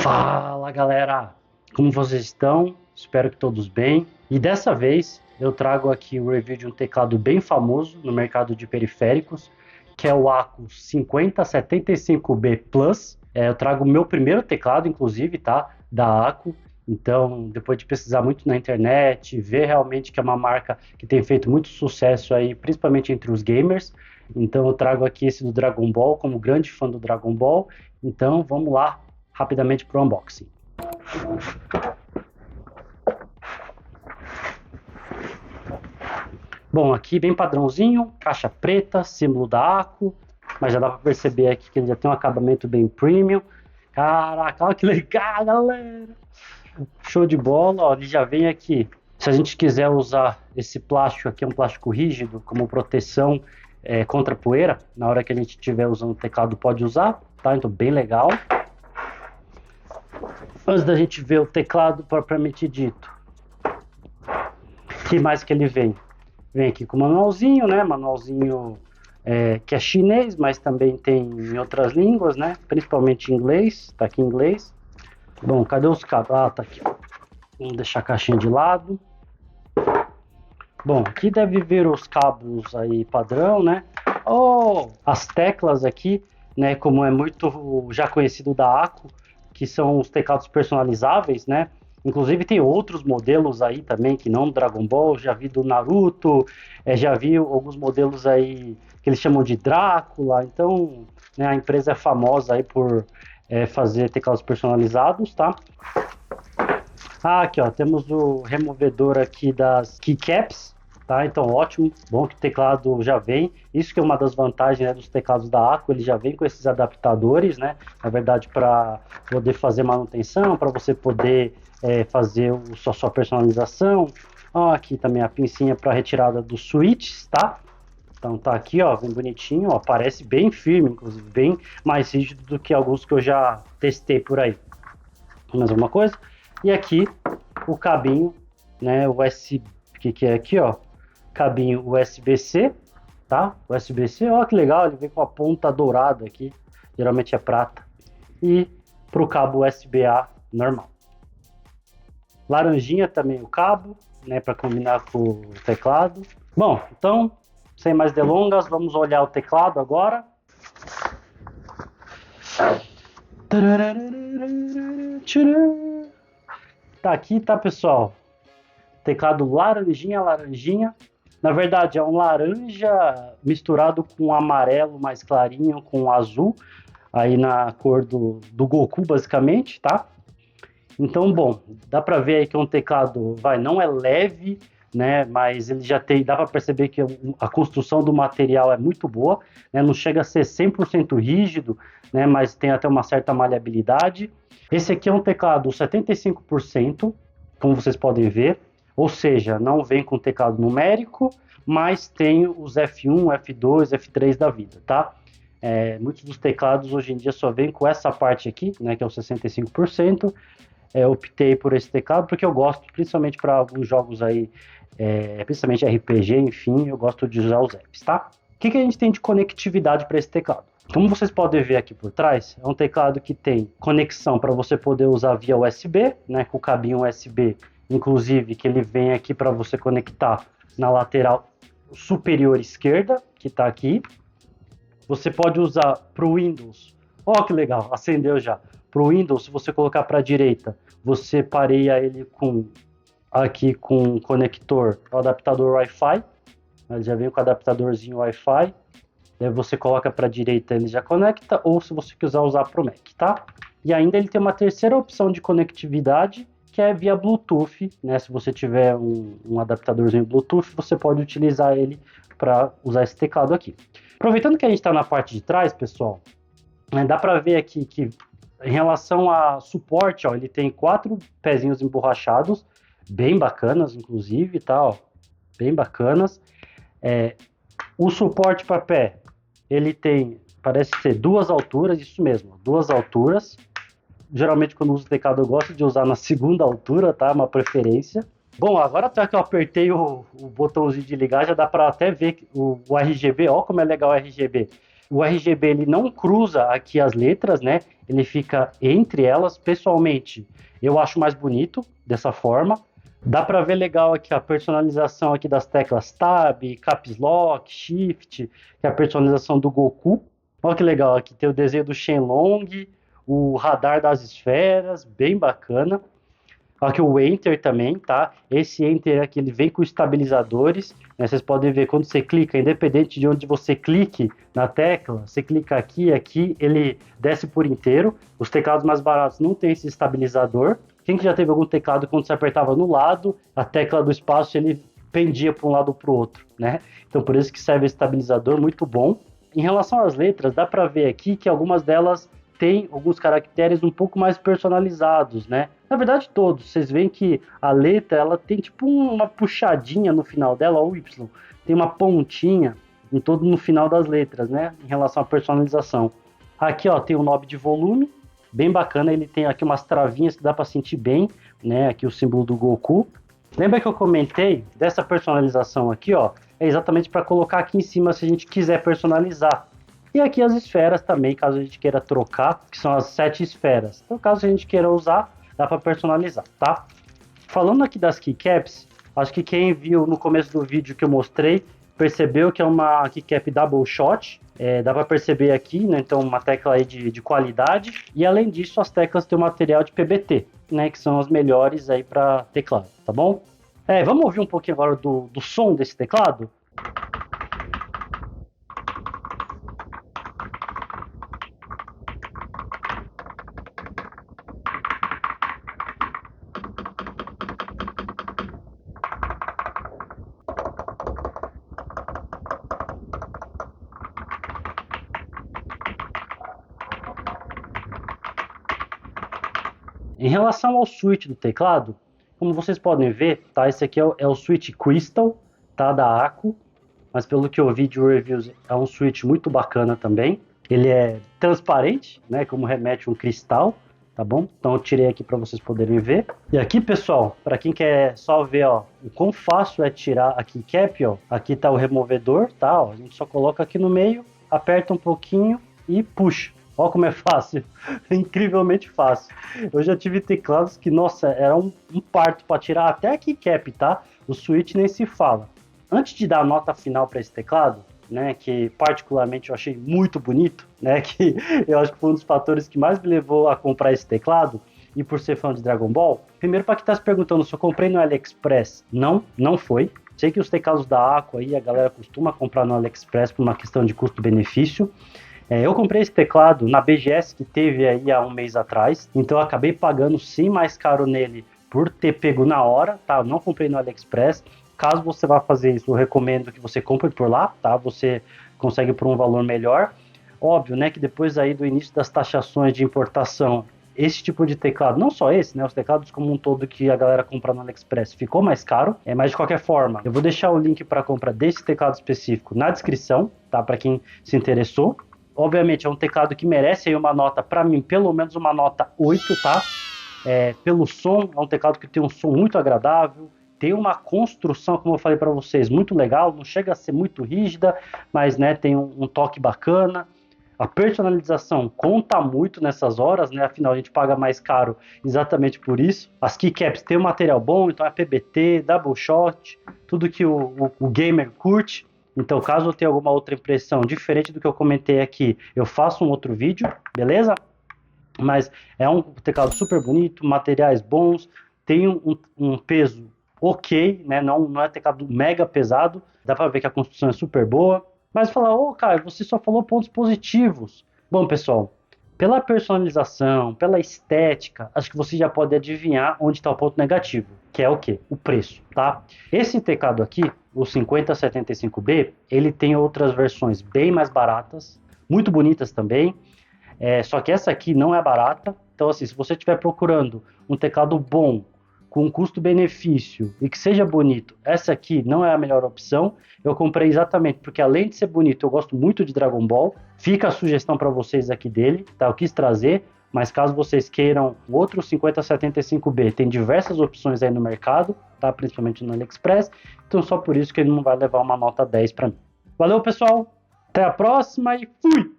Fala galera, como vocês estão? Espero que todos bem. E dessa vez eu trago aqui o review de um teclado bem famoso no mercado de periféricos, que é o Aco 5075B Plus. Eu trago o meu primeiro teclado, inclusive, tá? Da Aco. Então, depois de pesquisar muito na internet, ver realmente que é uma marca que tem feito muito sucesso aí, principalmente entre os gamers. Então, eu trago aqui esse do Dragon Ball, como grande fã do Dragon Ball. Então, vamos lá rapidamente para o unboxing. Bom, aqui bem padrãozinho, caixa preta, símbolo da Aco, mas já dá para perceber aqui que ele já tem um acabamento bem premium. Caraca, olha que legal, galera! Show de bola, ó, ele já vem aqui. Se a gente quiser usar esse plástico aqui, é um plástico rígido, como proteção contra poeira, na hora que a gente estiver usando o teclado pode usar, tá? Então bem legal. Antes da gente ver o teclado propriamente dito, o que mais que ele vem? Vem aqui com o manualzinho, né? Manualzinho que é chinês, mas também tem em outras línguas, né? Principalmente em inglês, tá aqui em inglês. Bom, cadê os cabos? Ah, tá aqui. Vamos deixar a caixinha de lado. Bom, aqui deve ver os cabos aí padrão, né? Oh, as teclas aqui, né? Como é muito já conhecido da Aco, que são os teclados personalizáveis, né? Inclusive tem outros modelos aí também que não Dragon Ball, já vi do Naruto, já vi alguns modelos aí que eles chamam de Drácula, então né, a empresa é famosa aí por fazer teclados personalizados, tá? Ah, aqui ó, temos o removedor aqui das keycaps, tá? Então ótimo, bom que o teclado já vem. Isso que é uma das vantagens, né, dos teclados da Aco, ele já vem com esses adaptadores, né? Na verdade, para poder fazer manutenção, para você poder fazer sua personalização. Ó, aqui também a pincinha para retirada dos switches, tá? Então tá aqui, ó, bem bonitinho, ó, parece bem firme, inclusive bem mais rígido do que alguns que eu já testei por aí. Mais alguma coisa? E aqui o cabinho, né, USB, que é aqui, ó, cabinho USB-C, tá? USB-C, ó que legal, ele vem com a ponta dourada aqui, geralmente é prata. E pro cabo USB-A normal. Laranjinha também o cabo, né, para combinar com o teclado. Bom, então, sem mais delongas, vamos olhar o teclado agora. Tá aqui, tá, pessoal? Teclado laranjinha, laranjinha. Na verdade, é um laranja misturado com amarelo mais clarinho, com azul, aí na cor do Goku, basicamente, tá? Então, bom, dá para ver aí que é um teclado, não é leve, né? Mas ele já tem, dá para perceber que a construção do material é muito boa, né? Não chega a ser 100% rígido, né? Mas tem até uma certa maleabilidade. Esse aqui é um teclado 75%, como vocês podem ver, ou seja, não vem com teclado numérico, mas tem os F1, F2, F3 da vida, tá? Muitos dos teclados hoje em dia só vem com essa parte aqui, né, que é o 65%. Optei por esse teclado porque eu gosto, principalmente para alguns jogos aí, principalmente RPG, enfim, eu gosto de usar os apps, tá? O que a gente tem de conectividade para esse teclado? Como vocês podem ver aqui por trás, é um teclado que tem conexão para você poder usar via USB, né, com o cabinho USB, inclusive que ele vem aqui para você conectar na lateral superior esquerda, que está aqui. Você pode usar para o Windows. Ó, que legal, acendeu já. Para o Windows, se você colocar para a direita, você pareia ele aqui com conector, o adaptador Wi-Fi. Ele já vem com o adaptadorzinho Wi-Fi. Daí você coloca para a direita, ele já conecta, ou se você quiser usar para o Mac, tá? E ainda ele tem uma terceira opção de conectividade, que é via Bluetooth, né? Se você tiver um adaptadorzinho Bluetooth, você pode utilizar ele para usar esse teclado aqui. Aproveitando que a gente está na parte de trás, pessoal, dá para ver aqui que em relação a suporte, ó, ele tem 4 pezinhos emborrachados, bem bacanas, inclusive, tá, ó, bem bacanas. O suporte para pé, ele tem, parece ser 2 alturas, isso mesmo, 2 alturas. Geralmente quando uso o teclado eu gosto de usar na segunda altura, tá, uma preferência. Bom, agora até que eu apertei o botãozinho de ligar, já dá para até ver o RGB, ó como é legal o RGB. O RGB ele não cruza aqui as letras, né? Ele fica entre elas. Pessoalmente, eu acho mais bonito dessa forma. Dá para ver legal aqui a personalização aqui das teclas Tab, Caps Lock, Shift, que é a personalização do Goku. Olha que legal, aqui tem o desenho do Shenlong, o radar das esferas, bem bacana. Aqui o Enter também, tá? Esse Enter aqui, ele vem com estabilizadores, né? Vocês podem ver quando você clica, independente de onde você clique na tecla, você clica aqui, ele desce por inteiro. Os teclados mais baratos não tem esse estabilizador. Quem que já teve algum teclado quando você apertava no lado, a tecla do espaço ele pendia para um lado ou para o outro, né? Então por isso que serve esse estabilizador, muito bom. Em relação às letras, dá para ver aqui que algumas delas têm alguns caracteres um pouco mais personalizados, né? Na verdade, todos. Vocês veem que a letra ela tem tipo uma puxadinha no final dela, o Y. Tem uma pontinha em todo no final das letras, né? Em relação à personalização. Aqui, ó, tem o knob de volume, bem bacana. Ele tem aqui umas travinhas que dá para sentir bem, né? Aqui o símbolo do Goku. Lembra que eu comentei dessa personalização aqui, ó? É exatamente para colocar aqui em cima se a gente quiser personalizar. E aqui as esferas também, caso a gente queira trocar, que são as 7 esferas. Então, caso a gente queira usar, dá para personalizar, tá? Falando aqui das keycaps, acho que quem viu no começo do vídeo que eu mostrei, percebeu que é uma keycap double shot. Dá para perceber aqui, né? Então, uma tecla aí de qualidade. E além disso, as teclas têm um material de PBT, né? Que são as melhores aí para teclado, tá bom? Vamos ouvir um pouquinho agora do som desse teclado? Em relação ao switch do teclado, como vocês podem ver, tá? Esse aqui é o switch Crystal, tá? Da Aco, mas pelo que eu vi de reviews, é um switch muito bacana também. Ele é transparente, né? Como remete um cristal, tá bom? Então eu tirei aqui para vocês poderem ver. E aqui, pessoal, para quem quer só ver, ó, o quão fácil é tirar a keycap, ó. Aqui tá o removedor, tá? Ó, a gente só coloca aqui no meio, aperta um pouquinho e puxa. Olha como é fácil, é incrivelmente fácil. Eu já tive teclados que, nossa, era um parto para tirar até a keycap, tá? O switch nem se fala. Antes de dar a nota final para esse teclado, né, que particularmente eu achei muito bonito, né, que eu acho que foi um dos fatores que mais me levou a comprar esse teclado, e por ser fã de Dragon Ball, primeiro para quem está se perguntando se eu comprei no AliExpress, não foi. Sei que os teclados da Aqua aí a galera costuma comprar no AliExpress por uma questão de custo-benefício. Eu comprei esse teclado na BGS que teve aí há um mês atrás, então eu acabei pagando sim mais caro nele por ter pego na hora, tá? Eu não comprei no AliExpress. Caso você vá fazer isso, eu recomendo que você compre por lá, tá? Você consegue por um valor melhor. Óbvio, né, que depois aí do início das taxações de importação, esse tipo de teclado, não só esse, né, os teclados como um todo que a galera compra no AliExpress ficou mais caro, mas de qualquer forma, eu vou deixar o link para compra desse teclado específico na descrição, tá? Para quem se interessou. Obviamente é um teclado que merece aí uma nota, para mim, pelo menos uma nota 8, tá? Pelo som, é um teclado que tem um som muito agradável, tem uma construção, como eu falei para vocês, muito legal, não chega a ser muito rígida, mas né, tem um toque bacana. A personalização conta muito nessas horas, né? Afinal, a gente paga mais caro exatamente por isso. As keycaps têm um material bom, então é PBT, double shot, tudo que o gamer curte. Então, caso eu tenha alguma outra impressão diferente do que eu comentei aqui, eu faço um outro vídeo, beleza? Mas é um teclado super bonito, materiais bons, tem um peso ok, né? Não é teclado mega pesado, dá para ver que a construção é super boa. Mas falar, Caio, você só falou pontos positivos. Bom, pessoal, pela personalização, pela estética, acho que você já pode adivinhar onde está o ponto negativo, que é o quê? O preço, tá? Esse teclado aqui, o 5075B, ele tem outras versões bem mais baratas, muito bonitas também, só que essa aqui não é barata. Então, assim, se você estiver procurando um teclado bom, com custo-benefício e que seja bonito, essa aqui não é a melhor opção. Eu comprei exatamente porque, além de ser bonito, eu gosto muito de Dragon Ball. Fica a sugestão para vocês aqui dele, tá? Eu quis trazer, mas caso vocês queiram o outro 5075B, tem diversas opções aí no mercado, tá? Principalmente no AliExpress. Então, só por isso que ele não vai levar uma nota 10 para mim. Valeu, pessoal! Até a próxima e fui!